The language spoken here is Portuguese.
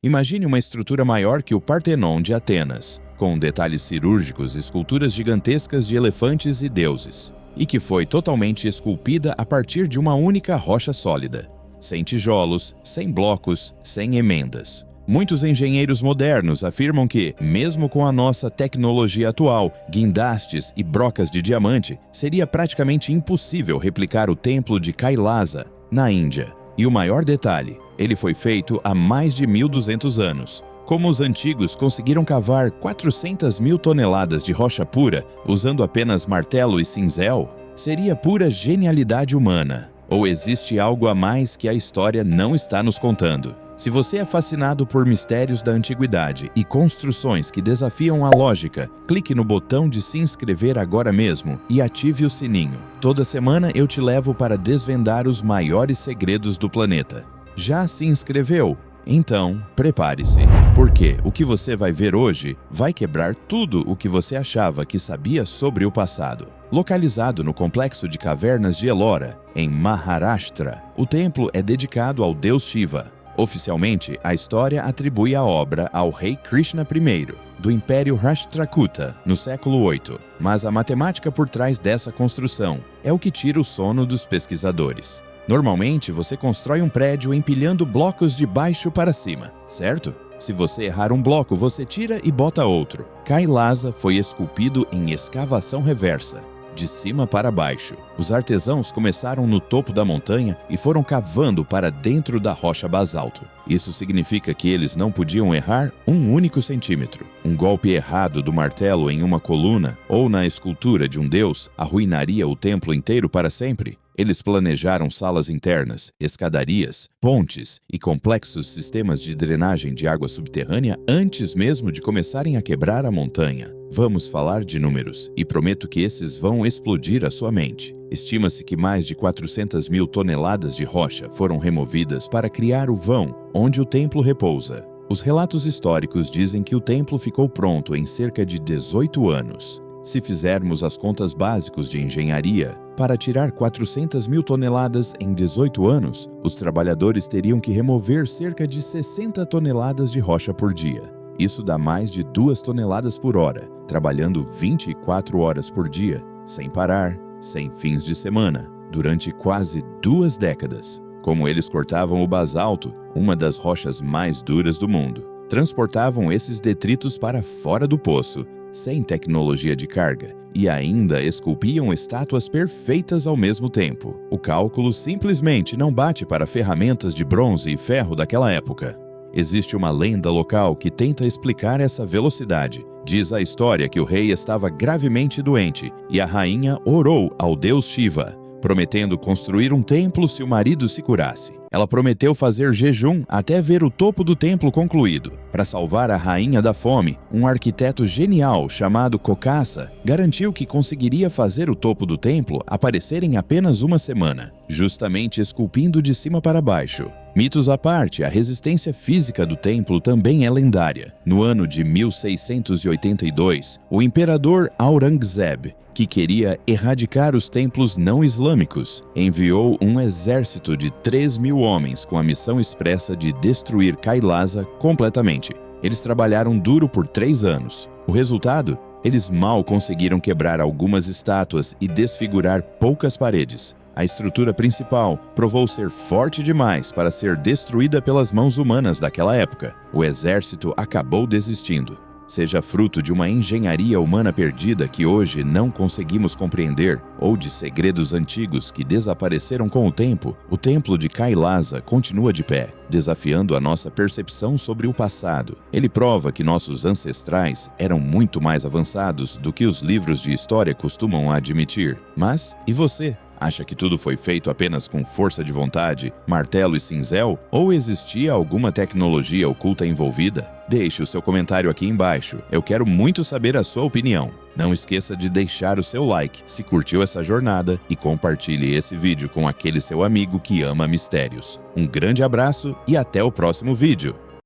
Imagine uma estrutura maior que o Partenon de Atenas, com detalhes cirúrgicos e esculturas gigantescas de elefantes e deuses, e que foi totalmente esculpida a partir de uma única rocha sólida, sem tijolos, sem blocos, sem emendas. Muitos engenheiros modernos afirmam que, mesmo com a nossa tecnologia atual, guindastes e brocas de diamante, seria praticamente impossível replicar o templo de Kailasa, na Índia. E o maior detalhe, ele foi feito há mais de 1.200 anos. Como os antigos conseguiram cavar 400 mil toneladas de rocha pura usando apenas martelo e cinzel, seria pura genialidade humana. Ou existe algo a mais que a história não está nos contando? Se você é fascinado por mistérios da antiguidade e construções que desafiam a lógica, clique no botão de se inscrever agora mesmo e ative o sininho. Toda semana eu te levo para desvendar os maiores segredos do planeta. Já se inscreveu? Então, prepare-se, porque o que você vai ver hoje vai quebrar tudo o que você achava que sabia sobre o passado. Localizado no complexo de cavernas de Ellora, em Maharashtra, o templo é dedicado ao deus Shiva. Oficialmente, a história atribui a obra ao rei Krishna I, do Império Rashtrakuta, no século VIII. Mas a matemática por trás dessa construção é o que tira o sono dos pesquisadores. Normalmente, você constrói um prédio empilhando blocos de baixo para cima, certo? Se você errar um bloco, você tira e bota outro. Kailasa foi esculpido em escavação reversa, de cima para baixo. Os artesãos começaram no topo da montanha e foram cavando para dentro da rocha basalto. Isso significa que eles não podiam errar um único centímetro. Um golpe errado do martelo em uma coluna ou na escultura de um deus arruinaria o templo inteiro para sempre. Eles planejaram salas internas, escadarias, pontes e complexos sistemas de drenagem de água subterrânea antes mesmo de começarem a quebrar a montanha. Vamos falar de números, e prometo que esses vão explodir a sua mente. Estima-se que mais de 400 mil toneladas de rocha foram removidas para criar o vão onde o templo repousa. Os relatos históricos dizem que o templo ficou pronto em cerca de 18 anos. Se fizermos as contas básicas de engenharia, para tirar 400 mil toneladas em 18 anos, os trabalhadores teriam que remover cerca de 60 toneladas de rocha por dia. Isso dá mais de 2 toneladas por hora, trabalhando 24 horas por dia, sem parar, sem fins de semana, durante quase 2 décadas. Como eles cortavam o basalto, uma das rochas mais duras do mundo, transportavam esses detritos para fora do poço, sem tecnologia de carga, e ainda esculpiam estátuas perfeitas ao mesmo tempo. O cálculo simplesmente não bate para ferramentas de bronze e ferro daquela época. Existe uma lenda local que tenta explicar essa velocidade. Diz a história que o rei estava gravemente doente e a rainha orou ao deus Shiva, prometendo construir um templo se o marido se curasse. Ela prometeu fazer jejum até ver o topo do templo concluído. Para salvar a rainha da fome, um arquiteto genial chamado Kokasa garantiu que conseguiria fazer o topo do templo aparecer em apenas uma semana, justamente esculpindo de cima para baixo. Mitos à parte, a resistência física do templo também é lendária. No ano de 1682, o imperador Aurangzeb, que queria erradicar os templos não islâmicos, enviou um exército de 3.000 homens com a missão expressa de destruir Kailasa completamente. Eles trabalharam duro por 3 anos. O resultado? Eles mal conseguiram quebrar algumas estátuas e desfigurar poucas paredes. A estrutura principal provou ser forte demais para ser destruída pelas mãos humanas daquela época. O exército acabou desistindo. Seja fruto de uma engenharia humana perdida que hoje não conseguimos compreender, ou de segredos antigos que desapareceram com o tempo, o templo de Kailasa continua de pé, desafiando a nossa percepção sobre o passado. Ele prova que nossos ancestrais eram muito mais avançados do que os livros de história costumam admitir. Mas, e você? Acha que tudo foi feito apenas com força de vontade, martelo e cinzel? Ou existia alguma tecnologia oculta envolvida? Deixe o seu comentário aqui embaixo. Eu quero muito saber a sua opinião. Não esqueça de deixar o seu like se curtiu essa jornada e compartilhe esse vídeo com aquele seu amigo que ama mistérios. Um grande abraço e até o próximo vídeo.